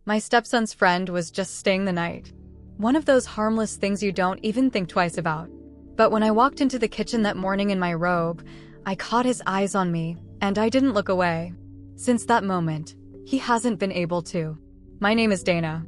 My stepson's friend was just staying the night. One of those harmless things you don't even think twice about. But when I walked into the kitchen that morning in my robe, I caught his eyes on me, and I didn't look away. Since that moment, he hasn't been able to. My name is Dana.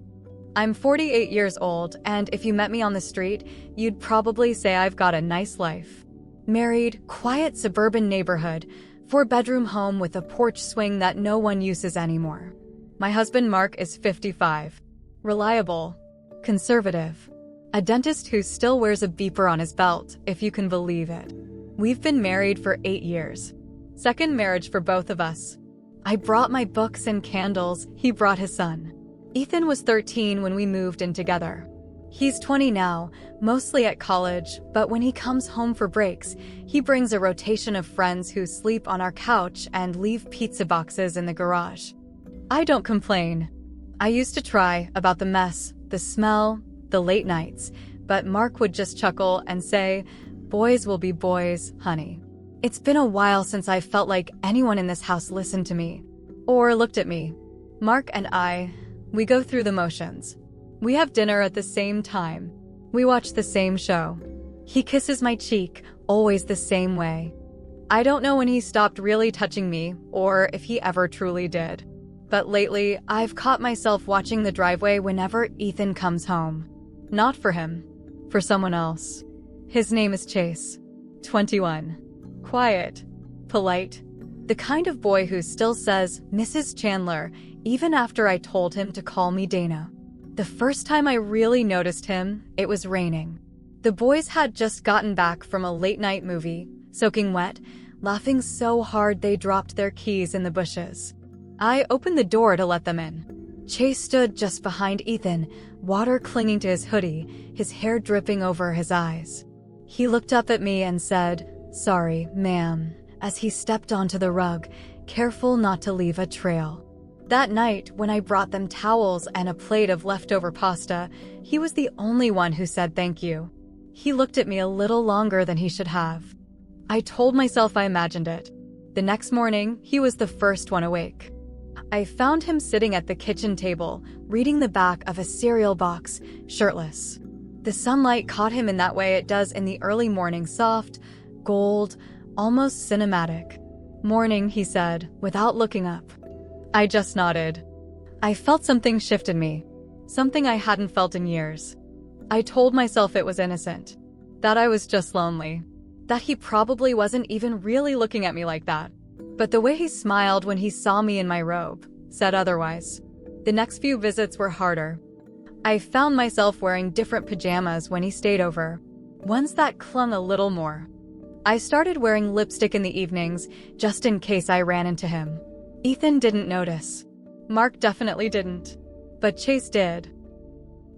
I'm 48 years old, and if you met me on the street, you'd probably say I've got a nice life. Married, quiet suburban neighborhood, 4-bedroom home with a porch swing that no one uses anymore. My husband Mark is 55. Reliable. Conservative. A dentist who still wears a beeper on his belt, if you can believe it. We've been married for 8 years. Second marriage for both of us. I brought my books and candles, he brought his son. Ethan was 13 when we moved in together. He's 20 now, mostly at college, but when he comes home for breaks, he brings a rotation of friends who sleep on our couch and leave pizza boxes in the garage. I don't complain. I used to try about the mess, the smell, the late nights, but Mark would just chuckle and say, "Boys will be boys, honey." It's been a while since I felt like anyone in this house listened to me or looked at me. Mark and we go through the motions. We have dinner at the same time. We watch the same show. He kisses my cheek, always the same way. I don't know when he stopped really touching me or if he ever truly did. But lately, I've caught myself watching the driveway whenever Ethan comes home. Not for him. For someone else. His name is Chase. 21. Quiet. Polite. The kind of boy who still says, "Mrs. Chandler," even after I told him to call me Dana. The first time I really noticed him, it was raining. The boys had just gotten back from a late-night movie, soaking wet, laughing so hard they dropped their keys in the bushes. I opened the door to let them in. Chase stood just behind Ethan, water clinging to his hoodie, his hair dripping over his eyes. He looked up at me and said, "Sorry, ma'am," as he stepped onto the rug, careful not to leave a trail. That night, when I brought them towels and a plate of leftover pasta, he was the only one who said thank you. He looked at me a little longer than he should have. I told myself I imagined it. The next morning, he was the first one awake. I found him sitting at the kitchen table, reading the back of a cereal box, shirtless. The sunlight caught him in that way it does in the early morning, soft, gold, almost cinematic. "Morning," he said, without looking up. I just nodded. I felt something shift in me. Something I hadn't felt in years. I told myself it was innocent. That I was just lonely. That he probably wasn't even really looking at me like that. But the way he smiled when he saw me in my robe said otherwise. The next few visits were harder. I found myself wearing different pajamas when he stayed over. Ones that clung a little more. I started wearing lipstick in the evenings, just in case I ran into him. Ethan didn't notice. Mark definitely didn't. But Chase did.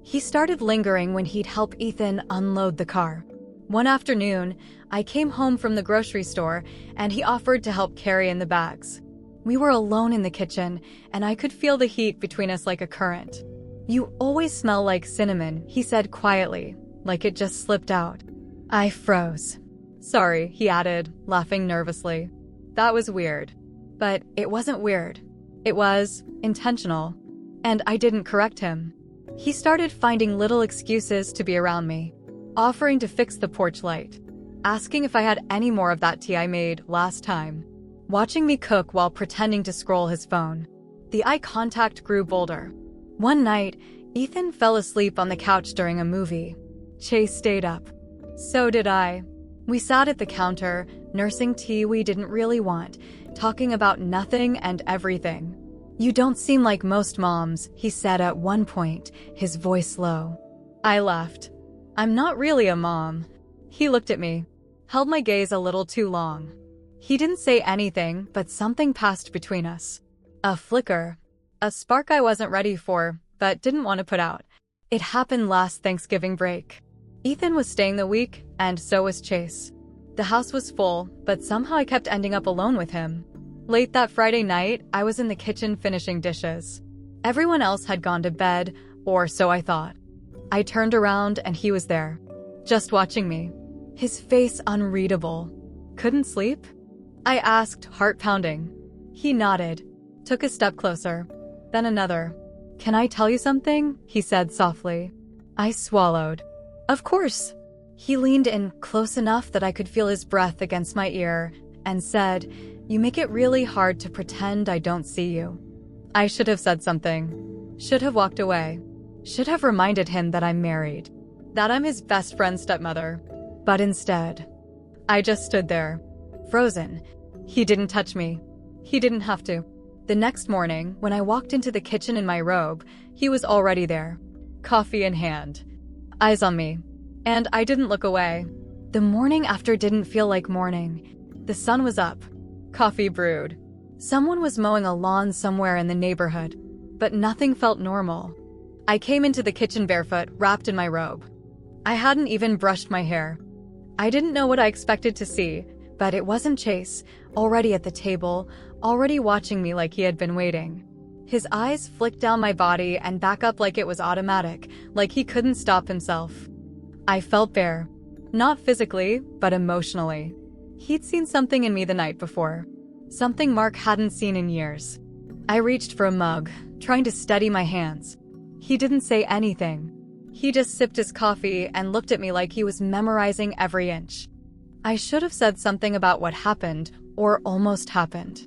He started lingering when he'd help Ethan unload the car. One afternoon, I came home from the grocery store, and he offered to help carry in the bags. We were alone in the kitchen, and I could feel the heat between us like a current. "You always smell like cinnamon," he said quietly, like it just slipped out. I froze. "Sorry," he added, laughing nervously. That was weird. But it wasn't weird. It was intentional. And I didn't correct him. He started finding little excuses to be around me. Offering to fix the porch light. Asking if I had any more of that tea I made last time. Watching me cook while pretending to scroll his phone. The eye contact grew bolder. One night, Ethan fell asleep on the couch during a movie. Chase stayed up. So did I. We sat at the counter, nursing tea we didn't really want, talking about nothing and everything. "You don't seem like most moms," he said at one point, his voice low. I laughed. "I'm not really a mom." He looked at me. Held my gaze a little too long. He didn't say anything, but something passed between us. A flicker. A spark I wasn't ready for, but didn't want to put out. It happened last Thanksgiving break. Ethan was staying the week, and so was Chase. The house was full, but somehow I kept ending up alone with him. Late that Friday night, I was in the kitchen finishing dishes. Everyone else had gone to bed, or so I thought. I turned around and he was there, just watching me. His face unreadable. "Couldn't sleep?" I asked, heart pounding. He nodded, took a step closer, then another. "Can I tell you something?" he said softly. I swallowed. "Of course." He leaned in close enough that I could feel his breath against my ear and said, "You make it really hard to pretend I don't see you." I should have said something. Should have walked away. Should have reminded him that I'm married, that I'm his best friend's stepmother. But instead, I just stood there, frozen. He didn't touch me. He didn't have to. The next morning, when I walked into the kitchen in my robe, he was already there, coffee in hand, eyes on me. And I didn't look away. The morning after didn't feel like morning. The sun was up. Coffee brewed. Someone was mowing a lawn somewhere in the neighborhood. But nothing felt normal. I came into the kitchen barefoot, wrapped in my robe. I hadn't even brushed my hair. I didn't know what I expected to see, but it wasn't Chase, already at the table, already watching me like he had been waiting. His eyes flicked down my body and back up like it was automatic, like he couldn't stop himself. I felt bare. Not physically, but emotionally. He'd seen something in me the night before. Something Mark hadn't seen in years. I reached for a mug, trying to steady my hands. He didn't say anything. He just sipped his coffee and looked at me like he was memorizing every inch. I should have said something about what happened, or almost happened.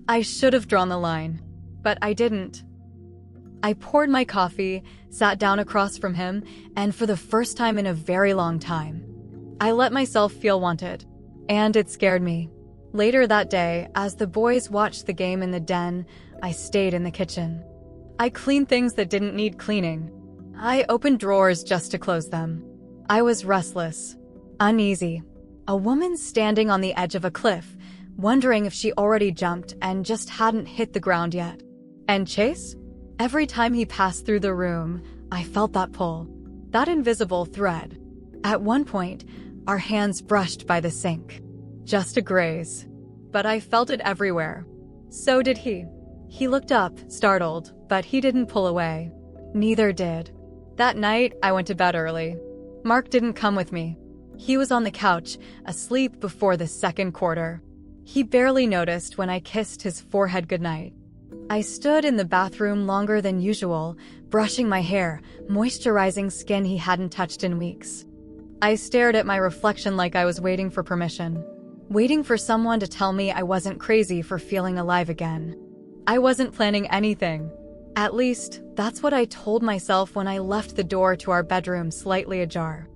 I should have drawn the line, but I didn't. I poured my coffee, sat down across from him, and for the first time in a very long time, I let myself feel wanted. And it scared me. Later that day, as the boys watched the game in the den, I stayed in the kitchen. I cleaned things that didn't need cleaning. I opened drawers just to close them. I was restless, uneasy. A woman standing on the edge of a cliff, wondering if she already jumped and just hadn't hit the ground yet. And Chase? Every time he passed through the room, I felt that pull, that invisible thread. At one point, our hands brushed by the sink. Just a graze. But I felt it everywhere. So did he. He looked up, startled, but he didn't pull away. Neither did. That night, I went to bed early. Mark didn't come with me. He was on the couch, asleep before the second quarter. He barely noticed when I kissed his forehead goodnight. I stood in the bathroom longer than usual, brushing my hair, moisturizing skin he hadn't touched in weeks. I stared at my reflection like I was waiting for permission. Waiting for someone to tell me I wasn't crazy for feeling alive again. I wasn't planning anything. At least, that's what I told myself when I left the door to our bedroom slightly ajar.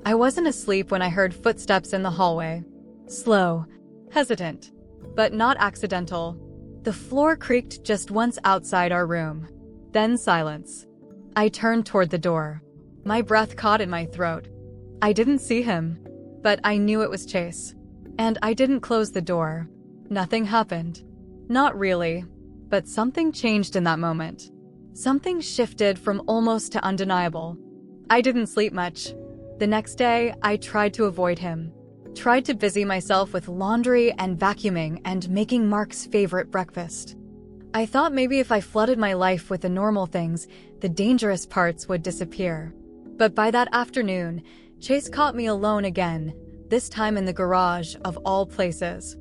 I wasn't asleep when I heard footsteps in the hallway. Slow, hesitant, but not accidental. The floor creaked just once outside our room. Then silence. I turned toward the door. My breath caught in my throat. I didn't see him, but I knew it was Chase. And I didn't close the door. Nothing happened. Not really, but something changed in that moment. Something shifted from almost to undeniable. I didn't sleep much. The next day, I tried to avoid him. Tried to busy myself with laundry and vacuuming and making Mark's favorite breakfast. I thought maybe if I flooded my life with the normal things, the dangerous parts would disappear. But by that afternoon, Chase caught me alone again, this time in the garage of all places.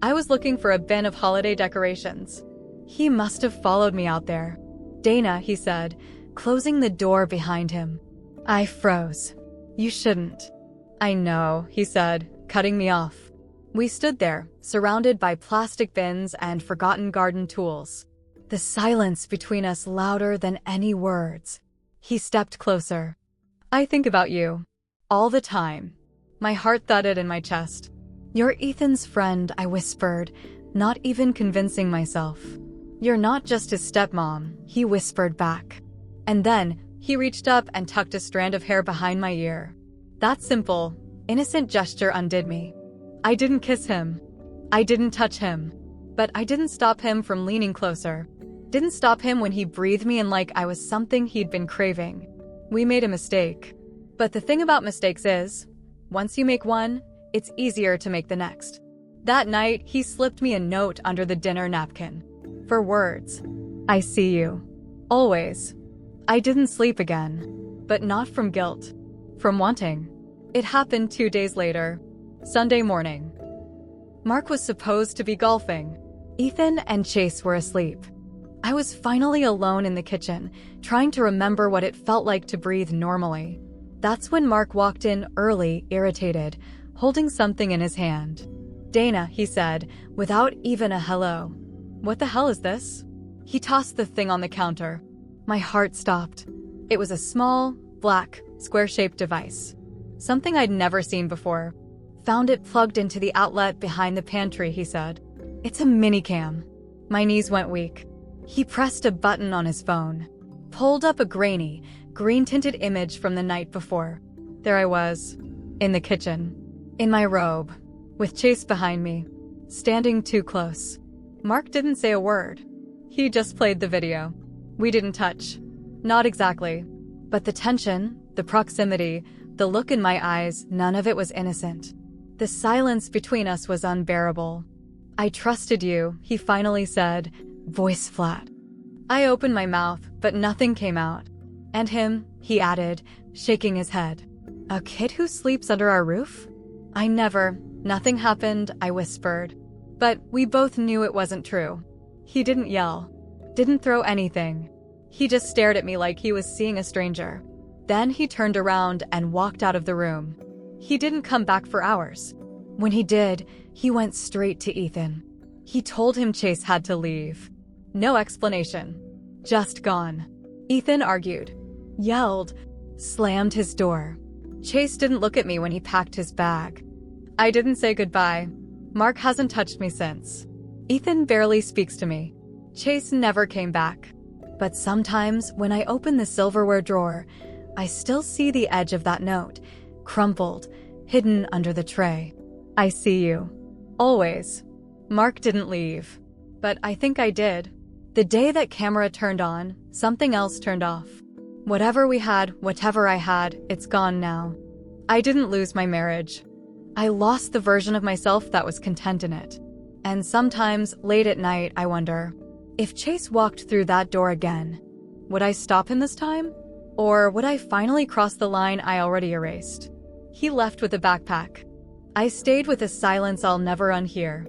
I was looking for a bin of holiday decorations. He must have followed me out there. "Dana," he said, closing the door behind him. I froze. "You shouldn't." "I know," he said, cutting me off. We stood there, surrounded by plastic bins and forgotten garden tools. The silence between us louder than any words. He stepped closer. "I think about you. All the time." My heart thudded in my chest. "You're Ethan's friend," I whispered, not even convincing myself. "You're not just his stepmom," he whispered back. And then, he reached up and tucked a strand of hair behind my ear. That simple, innocent gesture undid me. I didn't kiss him. I didn't touch him. But I didn't stop him from leaning closer. Didn't stop him when he breathed me in like I was something he'd been craving. We made a mistake. But the thing about mistakes is, once you make one, it's easier to make the next. That night, he slipped me a note under the dinner napkin. For words. "I see you. Always." I didn't sleep again. But not from guilt. From wanting. It happened 2 days later. Sunday morning. Mark was supposed to be golfing. Ethan and Chase were asleep. I was finally alone in the kitchen, trying to remember what it felt like to breathe normally. That's when Mark walked in early, irritated, holding something in his hand. "Dana," he said, without even a hello. "What the hell is this?" He tossed the thing on the counter. My heart stopped. It was a small, black, square-shaped device. Something I'd never seen before. "Found it plugged into the outlet behind the pantry," he said. "It's a mini-cam." My knees went weak. He pressed a button on his phone, pulled up a grainy, green-tinted image from the night before. There I was, in the kitchen, in my robe, with Chase behind me, standing too close. Mark didn't say a word. He just played the video. We didn't touch. Not exactly. But the tension, the proximity, the look in my eyes, none of it was innocent. The silence between us was unbearable. "I trusted you," he finally said, voice flat. I opened my mouth, but nothing came out. "And him," he added, shaking his head. "A kid who sleeps under our roof?" Nothing happened," I whispered. But we both knew it wasn't true. He didn't yell, didn't throw anything. He just stared at me like he was seeing a stranger. Then he turned around and walked out of the room. He didn't come back for hours. When he did, he went straight to Ethan. He told him Chase had to leave. No explanation. Just gone. Ethan argued, yelled, slammed his door. Chase didn't look at me when he packed his bag. I didn't say goodbye. Mark hasn't touched me since. Ethan barely speaks to me. Chase never came back. But sometimes, when I open the silverware drawer, I still see the edge of that note, crumpled, hidden under the tray. "I see you. Always." Mark didn't leave. But I think I did. The day that camera turned on, something else turned off. Whatever we had, whatever I had, it's gone now. I didn't lose my marriage. I lost the version of myself that was content in it. And sometimes, late at night, I wonder, if Chase walked through that door again, would I stop him this time? Or would I finally cross the line I already erased? He left with a backpack. I stayed with a silence I'll never unhear.